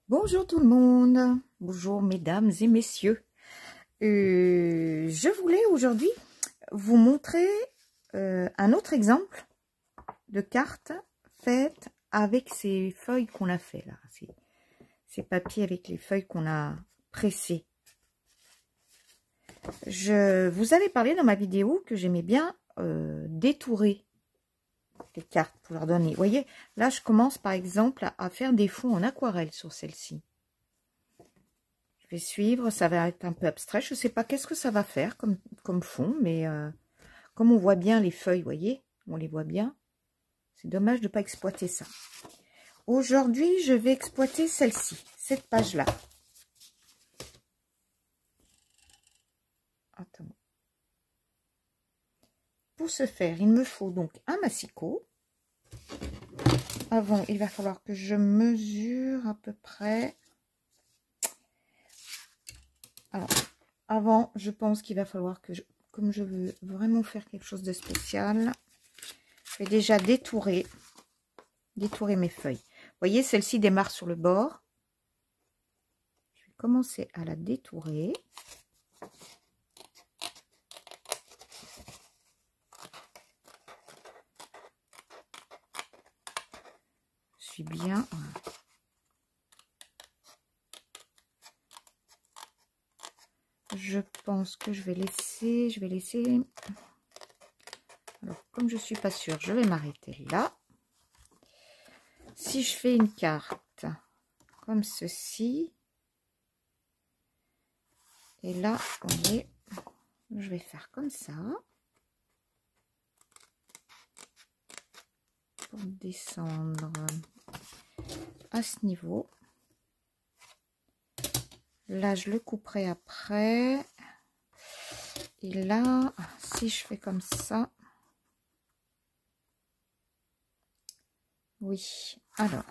Bonjour tout le monde, bonjour mesdames et messieurs. Je voulais aujourd'hui vous montrer un autre exemple de carte faite avec ces feuilles qu'on a fait là, ces papiers avec les feuilles qu'on a pressées. Je vous avais parlé dans ma vidéo que j'aimais bien détourer les cartes pour leur donner. Vous voyez, là je commence par exemple à faire des fonds en aquarelle sur celle-ci. Je vais suivre, ça va être un peu abstrait. Je ne sais pas qu'est-ce que ça va faire comme fond, mais comme on voit bien les feuilles, vous voyez, on les voit bien. C'est dommage de ne pas exploiter ça. Aujourd'hui, je vais exploiter celle-ci, cette page-là. Attends. Pour ce faire, il me faut donc un massicot. Avant, il va falloir que je mesure à peu près. Alors, avant, je pense qu'il va falloir que, comme je veux vraiment faire quelque chose de spécial, je vais déjà détourer mes feuilles. Vous voyez, celle-ci démarre sur le bord. Je vais commencer à la détourer. Je suis bien. Je pense que je vais laisser. Alors, comme je suis pas sûre, je vais m'arrêter là. Si je fais une carte comme ceci, et là, vous voyez, je vais faire comme ça pour descendre à ce niveau. Là, je le couperai après. Et là, si je fais comme ça, oui. Alors,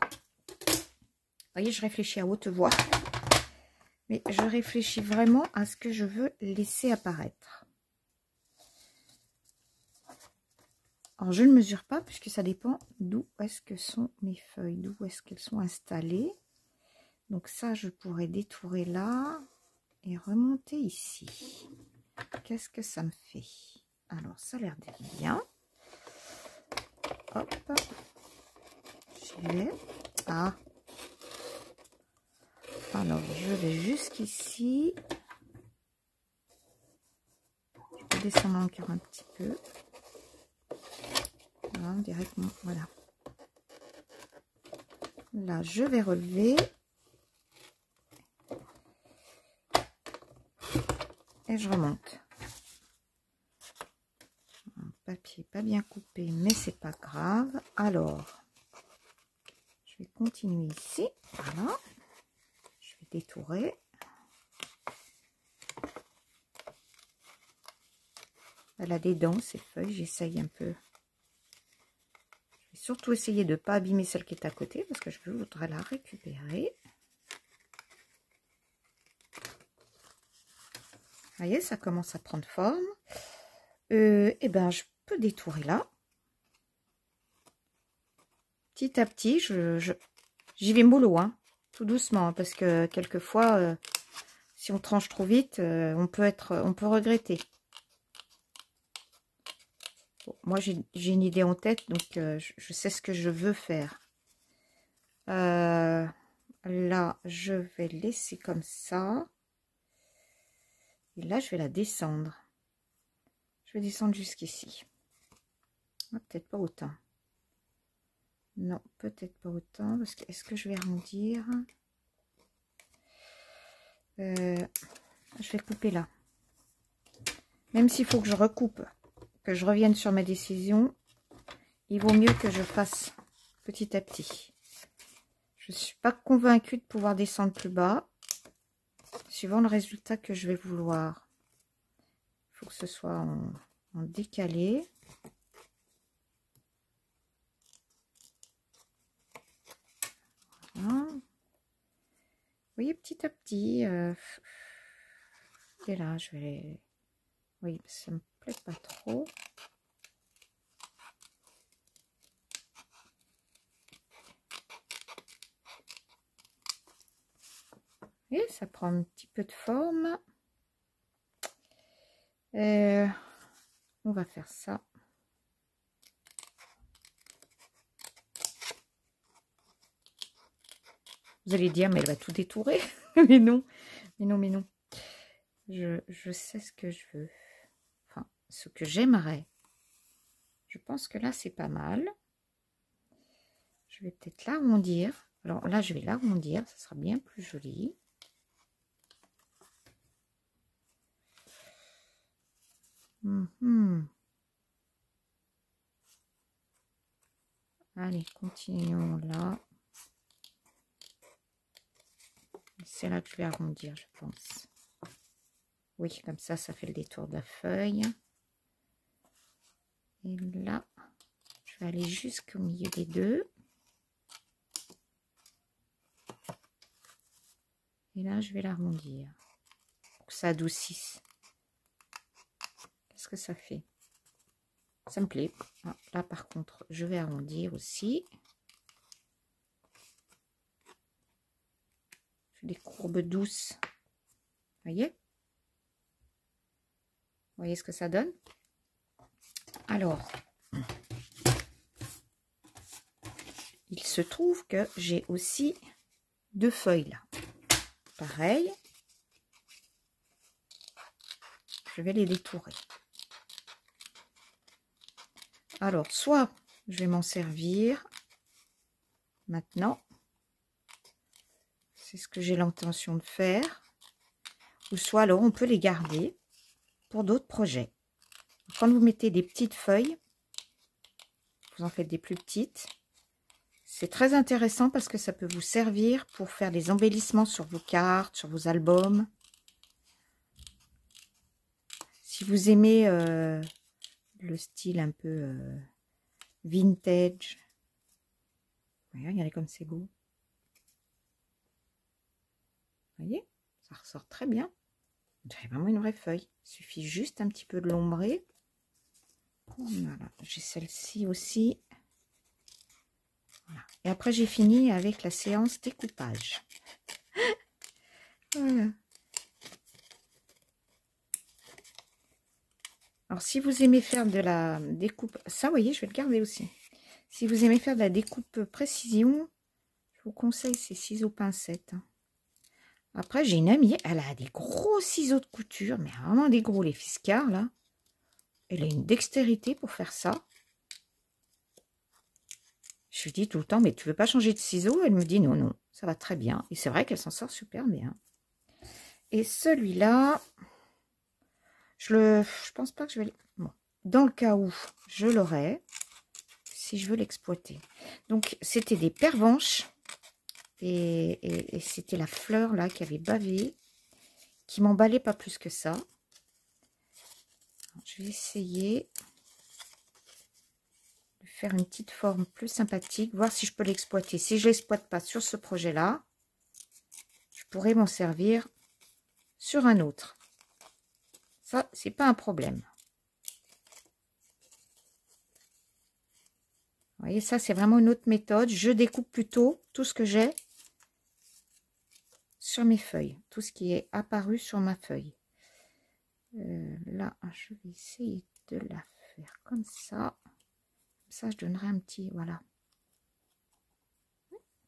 vous voyez, je réfléchis à haute voix, mais je réfléchis vraiment à ce que je veux laisser apparaître. Alors, je ne mesure pas puisque ça dépend d'où est-ce que sont mes feuilles, d'où est-ce qu'elles sont installées. Donc ça, je pourrais détourer là et remonter ici. Qu'est-ce que ça me fait? Alors, ça a l'air d'être bien. Hop. J'y vais. Ah. Alors, je vais jusqu'ici. Je peux descendre encore un petit peu. Voilà, directement. Voilà. Là, je vais relever. Et je remonte. Un papier pas bien coupé, mais c'est pas grave. Alors, je vais continuer ici. Voilà. Je vais détourer. Elle a des dents, ces feuilles. J'essaye un peu. Je vais surtout essayer de ne pas abîmer celle qui est à côté parce que je voudrais la récupérer. Vous voyez, ça commence à prendre forme. Et ben, je peux détourer là. Petit à petit, j'y vais mollo, hein, tout doucement, hein, parce que quelquefois, si on tranche trop vite, on peut regretter. Bon, moi, j'ai une idée en tête, donc je sais ce que je veux faire. Là, je vais laisser comme ça. Et là, je vais la descendre. Je vais descendre jusqu'ici. Peut-être pas autant. Non, peut-être pas autant. Parce que est-ce que je vais arrondir? Je vais couper là. Même s'il faut que je recoupe, que je revienne sur ma décision, il vaut mieux que je fasse petit à petit. Je ne suis pas convaincue de pouvoir descendre plus bas. Suivant le résultat que je vais vouloir. Il faut que ce soit en décalé. Voilà. Vous voyez, petit à petit. Et là, je vais... Oui, ça me plaît pas trop. Et ça prend un petit peu de forme. On va faire ça. Vous allez dire, mais elle va tout détourer. Mais non, mais non, mais non. Je sais ce que je veux. Enfin, ce que j'aimerais. Je pense que là, c'est pas mal. Je vais peut-être l'arrondir. Alors là, je vais l'arrondir. Ça sera bien plus joli. Allez, continuons là. C'est là que je vais arrondir, je pense. Oui, comme ça fait le détour de la feuille. Et là, je vais aller jusqu'au milieu des deux. Et là, je vais l'arrondir pour que ça adoucisse. Qu'est-ce que ça fait? Ça me plaît. Ah, là, par contre, je vais arrondir aussi. Je fais des courbes douces. Voyez? Voyez ce que ça donne? Alors, il se trouve que j'ai aussi deux feuilles là. Pareil. Je vais les détourer. Alors, soit je vais m'en servir maintenant. C'est ce que j'ai l'intention de faire. Ou soit alors on peut les garder pour d'autres projets. Quand vous mettez des petites feuilles, vous en faites des plus petites. C'est très intéressant parce que ça peut vous servir pour faire des embellissements sur vos cartes, sur vos albums. Si vous aimez le style un peu vintage. Regardez comme c'est beau. Vous voyez, ça ressort très bien. J'ai vraiment une vraie feuille. Il suffit juste un petit peu de l'ombrer. Voilà, j'ai celle-ci aussi. Voilà. Et après, j'ai fini avec la séance découpage. Voilà. Alors, si vous aimez faire de la découpe, ça, vous voyez, je vais le garder aussi. Si vous aimez faire de la découpe précision, je vous conseille ces ciseaux pincettes. Après, j'ai une amie, elle a des gros ciseaux de couture, mais vraiment des gros, les Fiskars, là. Elle a une dextérité pour faire ça. Je lui dis tout le temps, mais tu veux pas changer de ciseaux? Elle me dit non, non, ça va très bien. Et c'est vrai qu'elle s'en sort super bien. Et celui-là, je pense pas que je vais... Bon, dans le cas où je l'aurai, si je veux l'exploiter. Donc, c'était des pervenches. Et c'était la fleur, là, qui avait bavé. Qui m'emballait pas plus que ça. Alors, je vais essayer de faire une petite forme plus sympathique. Voir si je peux l'exploiter. Si je l'exploite pas sur ce projet-là, je pourrais m'en servir sur un autre. Ça, c'est pas un problème. Vous voyez, ça, c'est vraiment une autre méthode. Je découpe plutôt tout ce que j'ai sur mes feuilles. Tout ce qui est apparu sur ma feuille. Là, je vais essayer de la faire comme ça. Comme ça, je donnerai un petit... Voilà.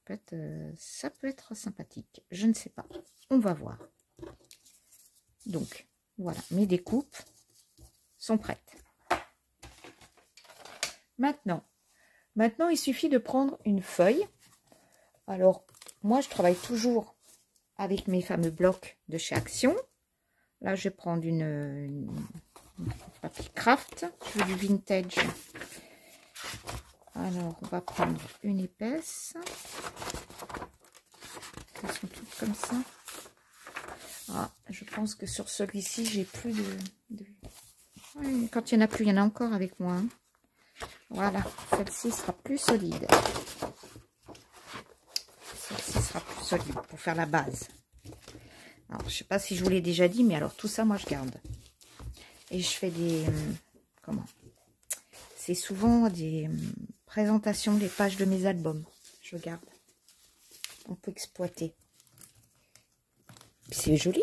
Peut-être, ça peut être sympathique. Je ne sais pas. On va voir. Donc, voilà. Mes découpes sont prêtes. Maintenant, il suffit de prendre une feuille. Alors, moi, je travaille toujours avec mes fameux blocs de chez Action. Là, je vais prendre une papier craft. Je veux du vintage. Alors, on va prendre une épaisse. Elles sont toutes comme ça. Ah, je pense que sur celui-ci, j'ai plus de... Ouais, quand il n'y en a plus, il y en a encore avec moi. Hein. Voilà, celle-ci sera plus solide. Celle-ci sera plus solide pour faire la base. Alors, je ne sais pas si je vous l'ai déjà dit, mais alors tout ça, moi, je garde. Et je fais des... comment? C'est souvent des présentations des pages de mes albums. Je garde. On peut exploiter. Puis c'est joli.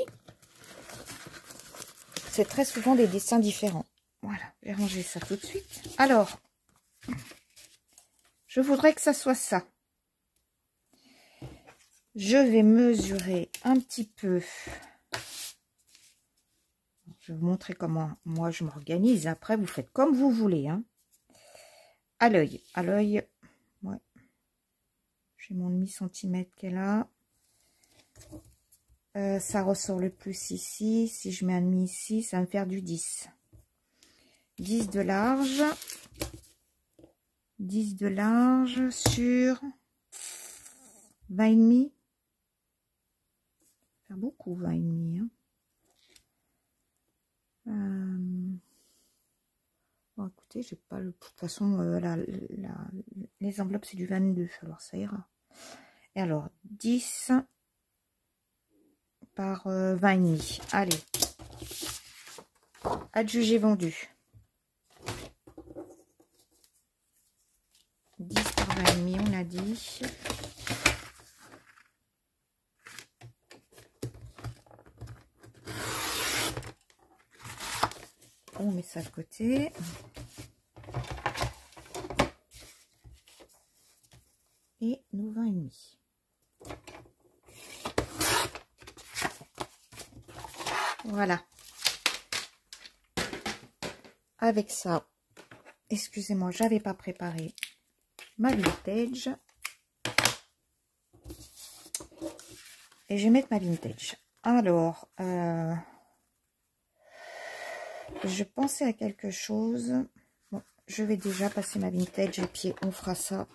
C'est très souvent des dessins différents. Voilà, je vais ranger ça tout de suite. Alors, je voudrais que ça soit ça. Je vais mesurer un petit peu. Je vais vous montrer comment moi je m'organise. Après, vous faites comme vous voulez. Hein. À l'œil. À l'œil, ouais. J'ai mon demi-centimètre qui est là. Ça ressort le plus ici. Si je mets un demi ici, ça va me faire du 10. 10 de large. 10 de large sur 20,5. Ça fait beaucoup, 20,5. Hein. Bon, écoutez, j'ai pas le. De toute façon, les enveloppes, c'est du 22. Alors, ça ira. Et alors, 10 par 20,5. Allez. Adjugé vendu. 10 par 20,5, on a dit. On met ça de côté. Et nos 20,5. Voilà. Avec ça, excusez-moi, j'avais pas préparé ma vintage. Et je vais mettre ma vintage. Alors, je pensais à quelque chose. Bon, je vais déjà passer ma vintage et puis on fera ça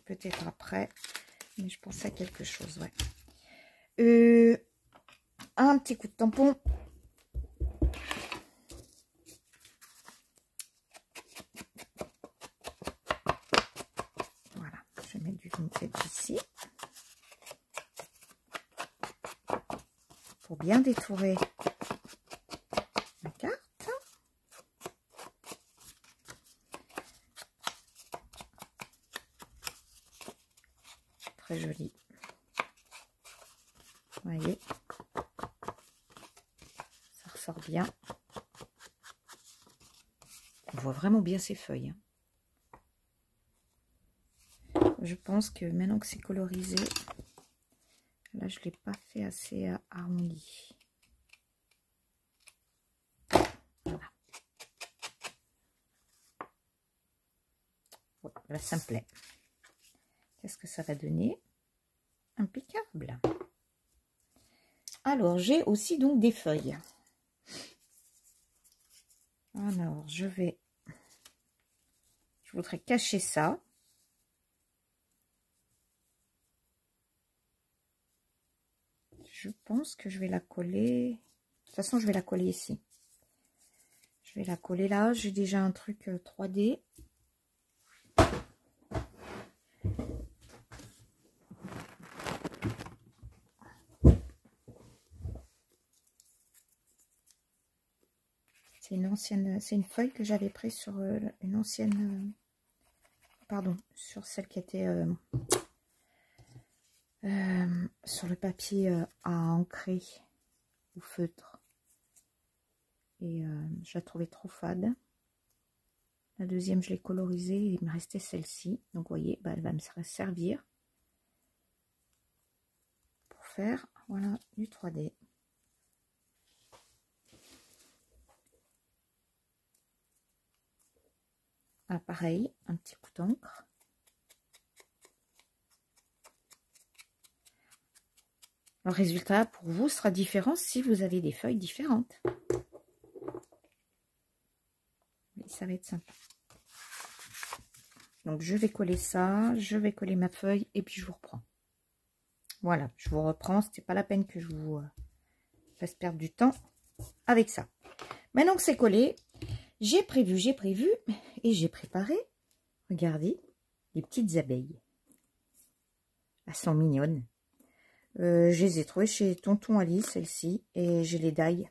peut-être après. Mais je pensais à quelque chose, ouais. Un petit coup de tampon. Voilà, je vais mettre du vintage ici. Pour bien détourer ma carte. Très joli. Vous voyez, ça ressort bien. On voit vraiment bien ces feuilles. Hein. Je pense que maintenant que c'est colorisé, là je ne l'ai pas fait assez arrondi. Voilà. Ouais, là ça me plaît. Qu'est-ce que ça va donner? Impeccable. Alors j'ai aussi donc des feuilles. Alors je voudrais cacher ça. Je pense que je vais la coller. De toute façon, je vais la coller ici. Je vais la coller là. J'ai déjà un truc 3D. C'est une ancienne. C'est une feuille que j'avais prise sur une ancienne. Pardon, sur celle qui était sur le papier à encrer ou feutre. Et je la trouvais trop fade. La deuxième, je l'ai colorisée et il me restait celle-ci. Donc, vous voyez, bah, elle va me servir pour faire, voilà, du 3D. Ah, pareil, un petit coup d'encre. Le résultat pour vous sera différent si vous avez des feuilles différentes. Mais ça va être sympa. Donc je vais coller ça, je vais coller ma feuille et puis je vous reprends. Voilà, je vous reprends. C'était pas la peine que je vous fasse perdre du temps avec ça. Maintenant que c'est collé, j'ai prévu et j'ai préparé. Regardez, les petites abeilles. Elles sont mignonnes. Je les ai trouvées chez Tonton Alice, celles-ci, et j'ai les die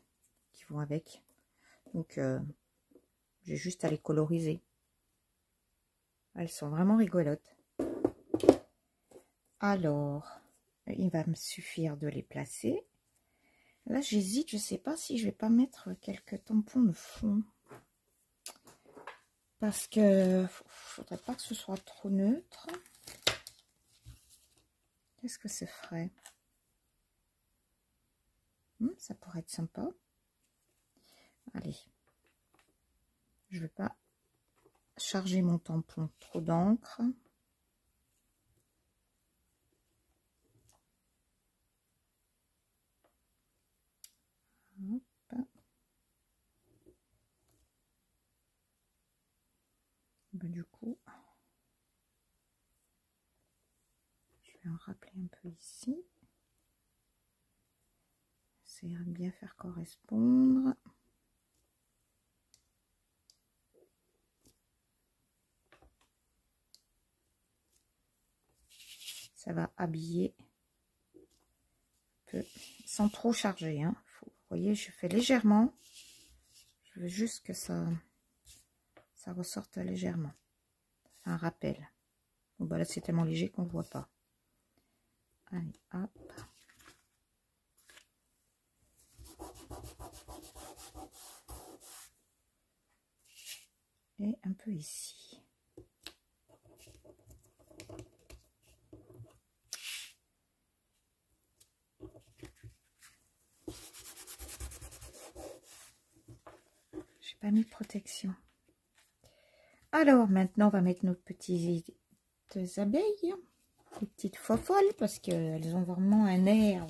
qui vont avec. Donc, j'ai juste à les coloriser. Elles sont vraiment rigolotes. Alors, il va me suffire de les placer. Là, j'hésite, je sais pas si je vais pas mettre quelques tampons de fond. Parce que faudrait pas que ce soit trop neutre. Qu'est-ce que c'est frais? Ça pourrait être sympa. Allez. Je ne vais pas charger mon tampon trop d'encre. Ben, du coup, je vais en rappeler un peu ici. Essayer de bien faire correspondre. Ça va habiller un peu, sans trop charger. Hein. Vous voyez, je fais légèrement. Je veux juste que ça ressorte légèrement. C'est un rappel. Bon, bah là, c'est tellement léger qu'on ne voit pas. Allez, hop. Et un peu ici. J'ai pas mis de protection. Alors, maintenant, on va mettre nos petites abeilles. Les petites fofolles, parce qu'elles ont vraiment un air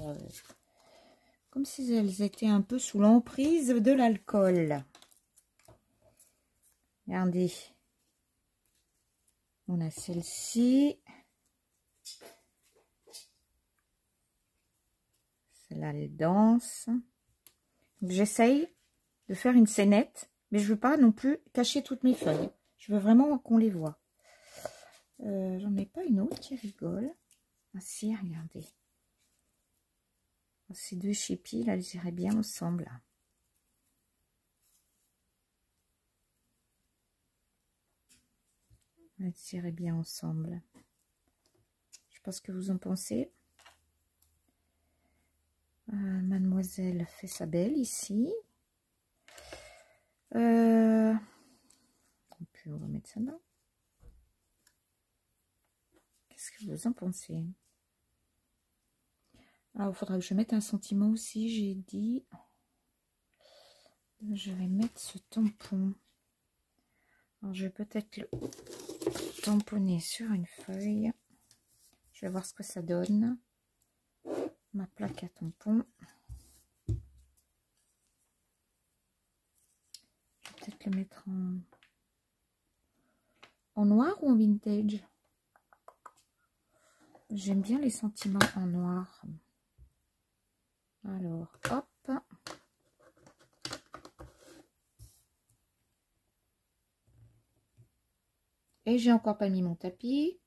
comme si elles étaient un peu sous l'emprise de l'alcool. Regardez. On a celle-ci. Celle-là, elle danse. J'essaye de faire une scénette, mais je veux pas non plus cacher toutes mes feuilles. Je veux vraiment qu'on les voit. J'en ai pas une autre qui rigole. Ah si, regardez. Ces deux chippies, là, elles iraient bien ensemble. Elles iraient bien ensemble. Je sais pas ce que vous en pensez. Mademoiselle fait sa belle ici. Et puis on va mettre ça là. Qu'est-ce que vous en pensez? Ah, il faudra que je mette un sentiment aussi, j'ai dit. Je vais mettre ce tampon. Alors, je vais peut-être le tamponner sur une feuille. Je vais voir ce que ça donne. Ma plaque à tampon. Je vais peut-être le mettre en noir ou en vintage. J'aime bien les sentiments en noir. Alors, hop. Et j'ai encore pas mis mon tapis.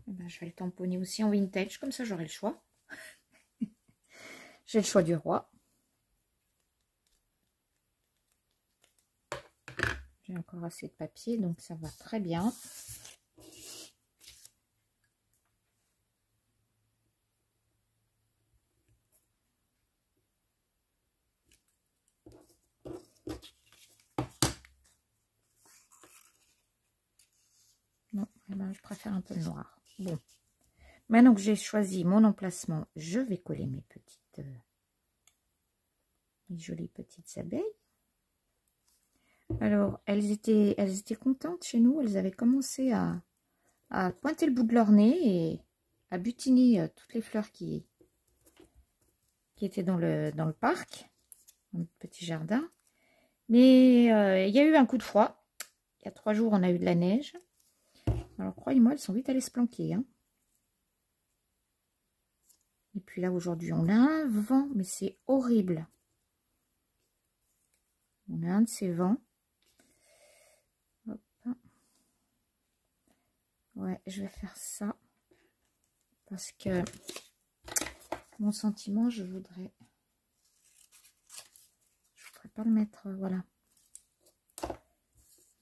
Eh ben, je vais le tamponner aussi en vintage, comme ça j'aurai le choix. J'ai le choix du roi. J'ai encore assez de papier, donc ça va très bien. Non, eh ben, je préfère un peu le noir. Bon, maintenant que j'ai choisi mon emplacement, je vais coller mes jolies petites abeilles. Alors, elles étaient contentes chez nous. Elles avaient commencé à pointer le bout de leur nez et à butiner toutes les fleurs qui étaient dans le parc, dans le petit jardin. Mais il y a eu un coup de froid. Il y a 3 jours, on a eu de la neige. Alors, croyez-moi, elles sont vite allées se planquer. Hein. Et puis là, aujourd'hui, on a un vent, mais c'est horrible. On a un de ces vents. Hop. Ouais, je vais faire ça. Parce que mon sentiment, je voudrais pas le mettre, voilà.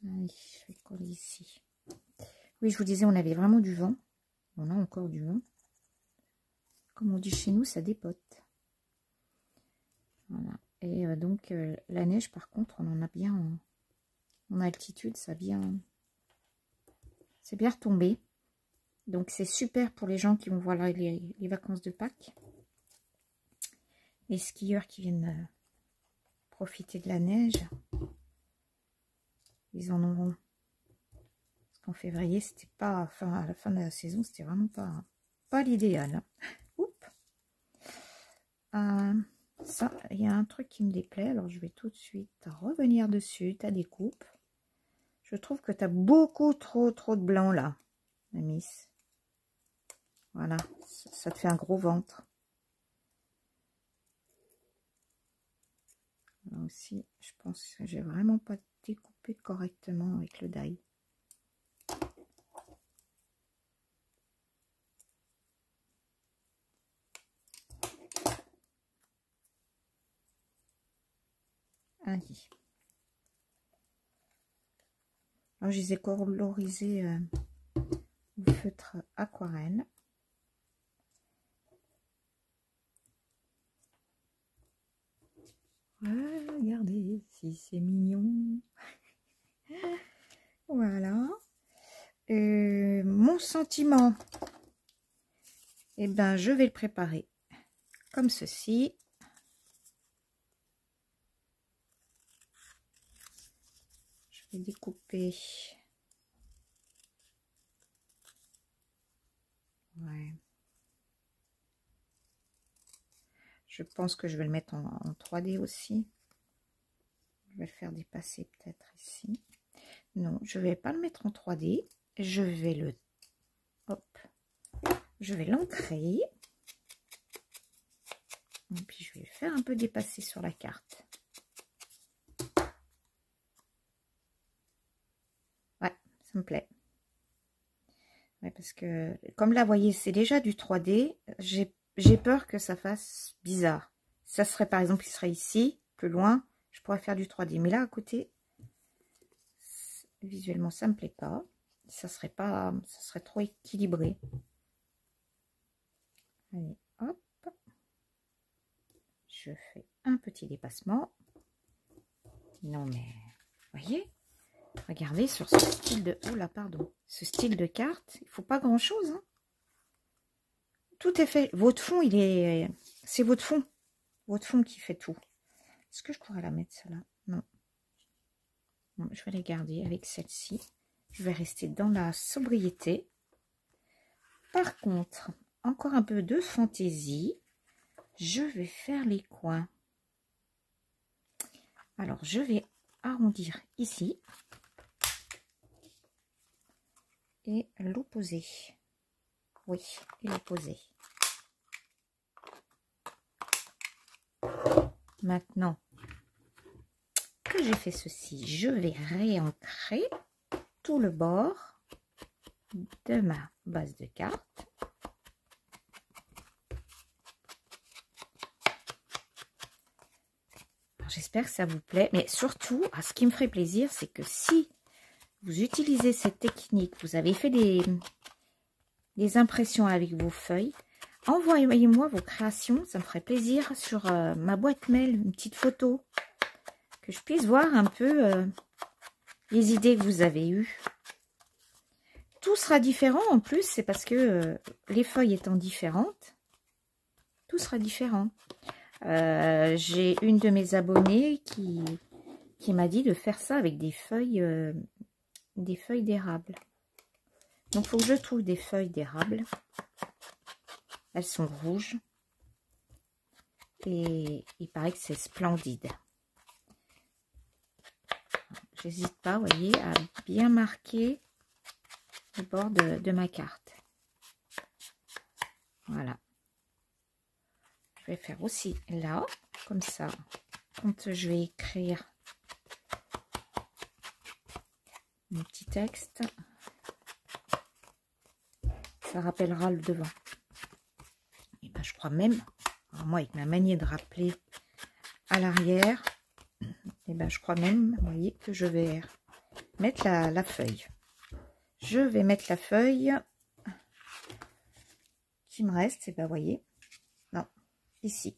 Allez, je vais coller ici. Oui, je vous disais, on avait vraiment du vent. On a encore du vent. Comme on dit chez nous, ça dépote. Voilà. Et donc, la neige, par contre, on en a bien en altitude. C'est bien retombé. Donc, c'est super pour les gens qui vont voir les vacances de Pâques. Les skieurs qui viennent profiter de la neige. Ils en auront. Parce qu'en février, c'était pas... Enfin, à la fin de la saison, c'était vraiment pas l'idéal. Oups. Ça, il y a un truc qui me déplaît. Alors, je vais tout de suite revenir dessus. Ta découpe. Je trouve que tu as beaucoup trop de blanc là, la miss. Voilà, ça te fait un gros ventre. Là aussi, je pense que j'ai vraiment pas découpé correctement avec le die. Allez. Alors, je les ai colorisés au feutre aquarelle. Regardez si c'est mignon. Voilà. Mon sentiment, eh ben, je vais le préparer comme ceci. Je vais découper. Ouais. Je pense que je vais le mettre en 3D aussi. Je vais le faire dépasser peut-être ici. Non, je vais pas le mettre en 3D. Je vais le... Hop. Je vais l'ancrer. Et puis je vais le faire un peu dépasser sur la carte. Ouais, ça me plaît. Ouais, parce que comme là, vous voyez, c'est déjà du 3D. J'ai peur que ça fasse bizarre. Ça serait par exemple, il serait ici, plus loin. Je pourrais faire du 3D. Mais là, à côté, visuellement, ça me plaît pas. Ça serait trop équilibré. Allez, hop. Je fais un petit dépassement. Non, mais, vous voyez, regardez sur ce style de... Oh là, pardon. Ce style de carte, il faut pas grand-chose. Hein. Tout est fait. Votre fond, c'est votre fond. Votre fond qui fait tout. Est-ce que je pourrais la mettre, celle-là? Non. Non. Je vais les garder avec celle-ci. Je vais rester dans la sobriété. Par contre, encore un peu de fantaisie. Je vais faire les coins. Alors, je vais arrondir ici. Et l'opposé. Oui, et l'opposé. Maintenant que j'ai fait ceci, je vais réancrer tout le bord de ma base de carte. J'espère que ça vous plaît, mais surtout, ce qui me ferait plaisir, c'est que si vous utilisez cette technique, vous avez fait des impressions avec vos feuilles, envoyez-moi vos créations, ça me ferait plaisir sur ma boîte mail, une petite photo, que je puisse voir un peu les idées que vous avez eues. Tout sera différent en plus, c'est parce que les feuilles étant différentes, tout sera différent. J'ai une de mes abonnées qui m'a dit de faire ça avec des feuilles d'érable. Donc, il faut que je trouve des feuilles d'érable. Elles sont rouges. Et il paraît que c'est splendide. J'hésite pas, vous voyez, à bien marquer le bord de ma carte. Voilà. Je vais faire aussi là, comme ça, quand je vais écrire mon petit texte, ça rappellera le devant. Et ben, je crois même, alors moi avec ma manière de rappeler à l'arrière, et ben, je crois même, vous voyez, que je vais mettre la feuille. je vais mettre la feuille qui me reste. Et ben, vous voyez, non, ici.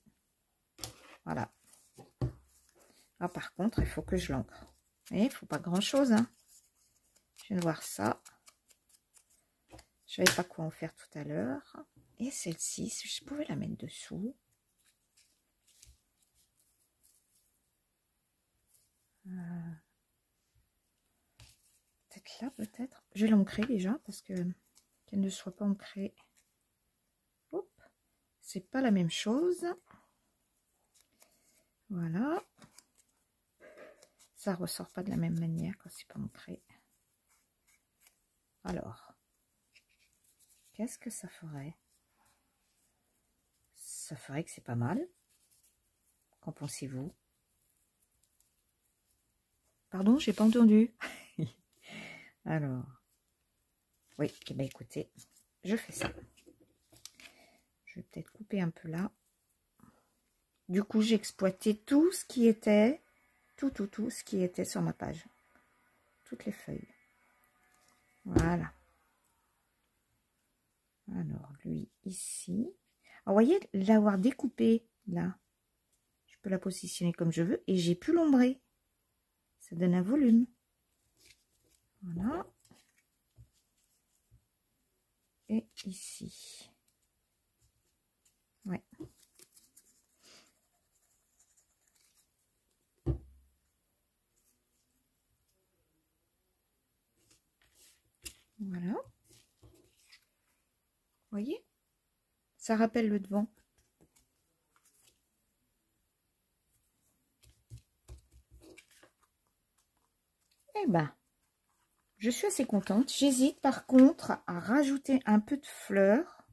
Voilà. Ah, par contre, il faut que je l'encre. Et il faut pas grand-chose, hein. Je viens de voir ça. Je savais pas quoi en faire tout à l'heure. Et celle-ci, si je pouvais la mettre dessous. Peut-être là, peut-être. Je vais l'ancrer déjà parce que qu'elle ne soit pas ancrée. Hop, c'est pas la même chose. Voilà. Ça ressort pas de la même manière quand c'est pas ancré. Alors, qu'est-ce que ça ferait? Ça ferait que c'est pas mal. Qu'en pensez-vous? Pardon, j'ai pas entendu. Alors, oui, eh bien, écoutez, je fais ça. Je vais peut-être couper un peu là. Du coup, j'ai exploité tout ce qui était, tout ce qui était sur ma page. Toutes les feuilles. Voilà. Alors, lui, ici. Alors, vous voyez, l'avoir découpé, là, je peux la positionner comme je veux et j'ai pu l'ombrer. Ça donne un volume. Voilà. Et ici. Ouais. Voilà. Vous voyez? Ça rappelle le devant. Eh ben, je suis assez contente. J'hésite par contre à rajouter un peu de fleurs.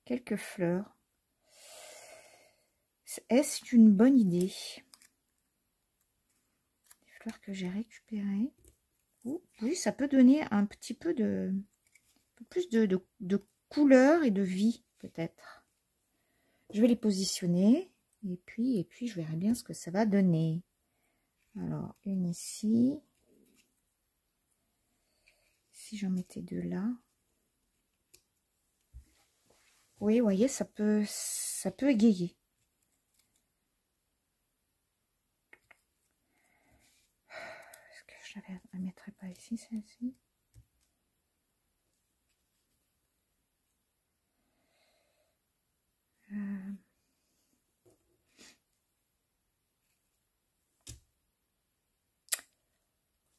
Quelques fleurs. Est-ce une bonne idée? Les fleurs que j'ai récupérées. Oui, ça peut donner un petit peu de... plus de couleur et de vie, peut-être. Je vais les positionner. Et puis, je verrai bien ce que ça va donner. Alors, une ici. Si j'en mettais deux là. Oui, vous voyez, ça peut égayer. Est-ce que je la mettrais pas ici, celle-ci?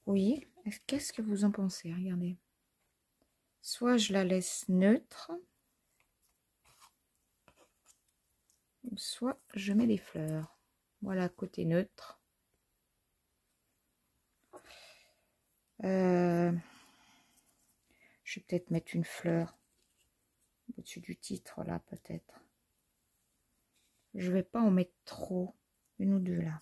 Oui, qu'est-ce que vous en pensez? Regardez. Soit je la laisse neutre, soit je mets des fleurs. Voilà, côté neutre. Je vais peut-être mettre une fleur au-dessus du titre, là, peut-être. Je vais pas en mettre trop, une ou deux, là.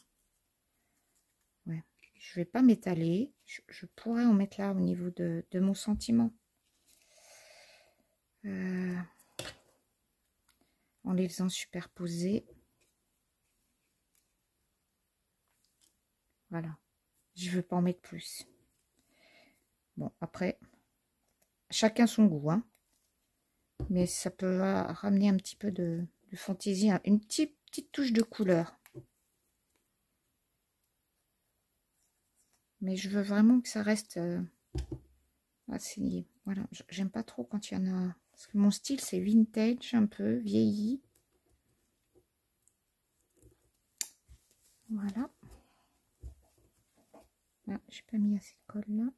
Ouais. Je vais pas m'étaler. Je pourrais en mettre là, au niveau de mon sentiment. En les faisant superposer. Voilà. Je veux pas en mettre plus. Bon, après, chacun son goût, hein. Mais ça peut ramener un petit peu de fantaisie, hein. Une petite touche de couleur. Mais je veux vraiment que ça reste assez... Voilà, j'aime pas trop quand il y en a... Parce que mon style, c'est vintage, un peu vieilli. Voilà. Ah, j'ai pas mis assez de colle là.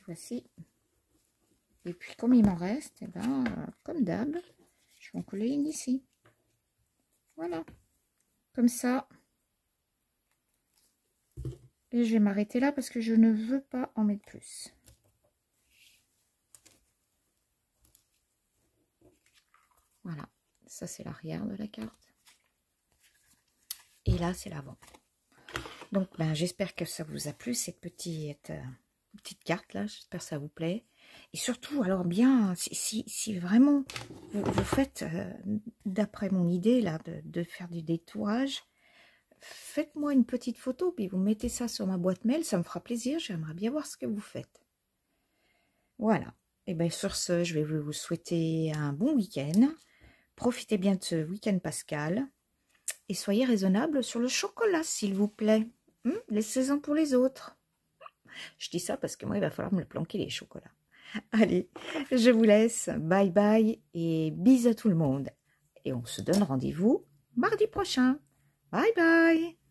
Voici. Et puis, comme il m'en reste, eh ben, comme d'hab, je vais en coller une ici. Voilà. Comme ça. Et je vais m'arrêter là parce que je ne veux pas en mettre plus. Voilà. Ça, c'est l'arrière de la carte. Et là, c'est l'avant. Donc, ben, j'espère que ça vous a plu, cette petite carte là. J'espère que ça vous plaît. Et surtout, alors bien, si vraiment vous faites, d'après mon idée là, de faire du détourage, faites-moi une petite photo, puis vous mettez ça sur ma boîte mail, ça me fera plaisir, j'aimerais bien voir ce que vous faites. Voilà. Et bien sur ce, je vais vous souhaiter un bon week-end. Profitez bien de ce week-end pascal. Et soyez raisonnable sur le chocolat, s'il vous plaît. Laissez-en pour les autres. Je dis ça parce que moi, il va falloir me le planquer, les chocolats. Allez, je vous laisse. Bye bye et bisous à tout le monde. Et on se donne rendez-vous mardi prochain. Bye bye.